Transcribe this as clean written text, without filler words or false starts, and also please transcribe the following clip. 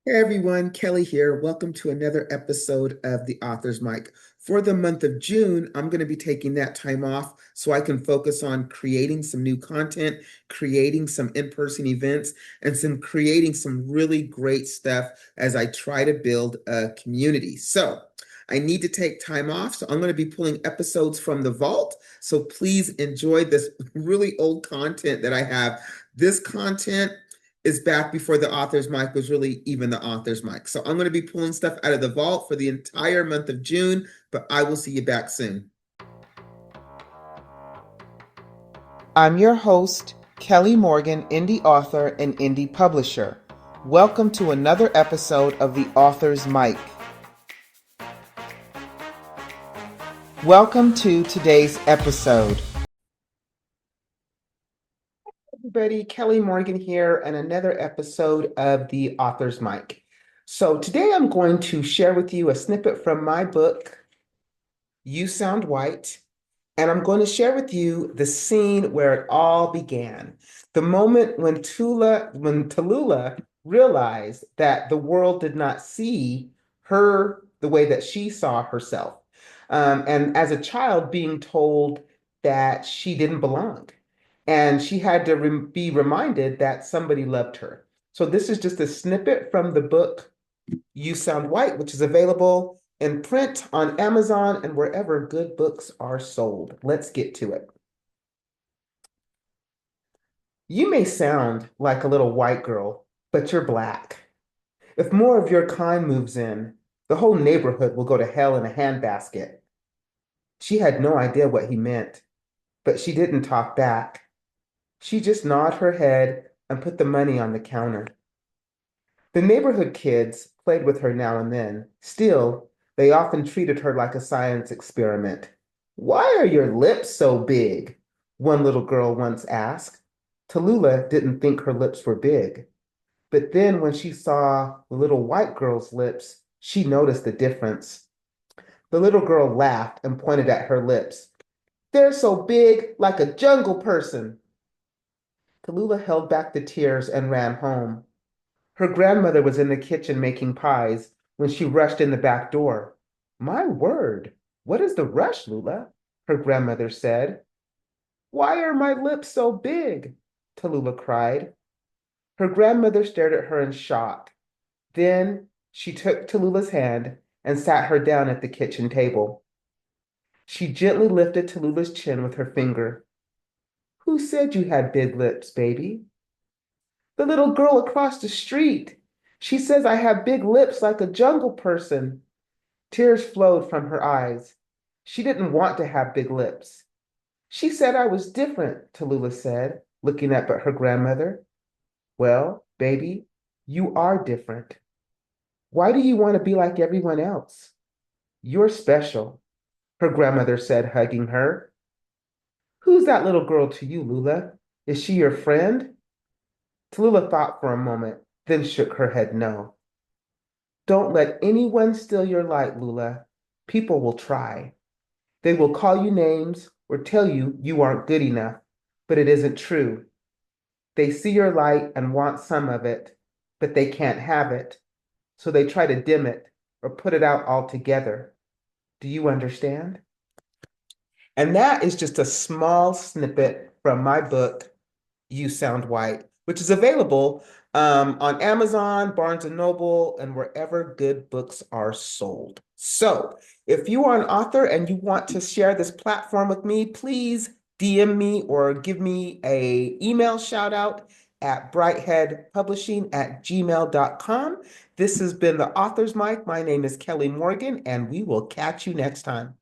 Hey everyone, Kelly here. Welcome to another episode of The Author's Mic. For the month of June, I'm going to be taking that time off so I can focus on creating some new content, creating some in-person events, and creating some really great stuff as I try to build a community. So I need to take time off. So I'm going to be pulling episodes from the vault. So please enjoy this really old content that I have. This content is back before the author's mic was really even the author's mic. So I'm going to be pulling stuff out of the vault for the entire month of June, but I will see you back soon. I'm your host, Kelly Morgan, indie author and indie publisher. Welcome to another episode of The Author's Mic. Welcome to today's episode. Everybody, Kelly Morgan here, and another episode of The Author's Mic. So today I'm going to share with you a snippet from my book, You Sound White, and I'm going to share with you the scene where it all began. The moment when Tallulah realized that the world did not see her the way that she saw herself. And as a child, being told that she didn't belong. And she had to be reminded that somebody loved her. So this is just a snippet from the book You Sound White, which is available in print on Amazon and wherever good books are sold. Let's get to it. You may sound like a little white girl, but you're black. If more of your kind moves in, the whole neighborhood will go to hell in a handbasket. She had no idea what he meant, but she didn't talk back. She just nodded her head and put the money on the counter. The neighborhood kids played with her now and then. Still, they often treated her like a science experiment. "Why are your lips so big?" one little girl once asked. Tallulah didn't think her lips were big. But then when she saw the little white girl's lips, she noticed the difference. The little girl laughed and pointed at her lips. "They're so big, like a jungle person." Tallulah held back the tears and ran home. Her grandmother was in the kitchen making pies when she rushed in the back door. "My word, what is the rush, Lula?" her grandmother said. "Why are my lips so big?" Tallulah cried. Her grandmother stared at her in shock. Then she took Tallulah's hand and sat her down at the kitchen table. She gently lifted Tallulah's chin with her finger. "Who said you had big lips, baby?" "The little girl across the street. She says I have big lips like a jungle person." Tears flowed from her eyes. She didn't want to have big lips. "She said I was different," Tallulah said, looking up at her grandmother. "Well, baby, you are different. Why do you want to be like everyone else?" "You're special," her grandmother said, hugging her. "Who's that little girl to you, Lula? Is she your friend?" Tallulah thought for a moment, then shook her head no. "Don't let anyone steal your light, Lula. People will try. They will call you names or tell you you aren't good enough, but it isn't true. They see your light and want some of it, but they can't have it, so they try to dim it or put it out altogether. Do you understand?" And that is just a small snippet from my book, You Sound White, which is available on Amazon, Barnes and Noble, and wherever good books are sold. So if you are an author and you want to share this platform with me, please DM me or give me a email shout out at brightheadpublishing@gmail.com. This has been the Author's Mic. My name is Kelly Morgan, and we will catch you next time.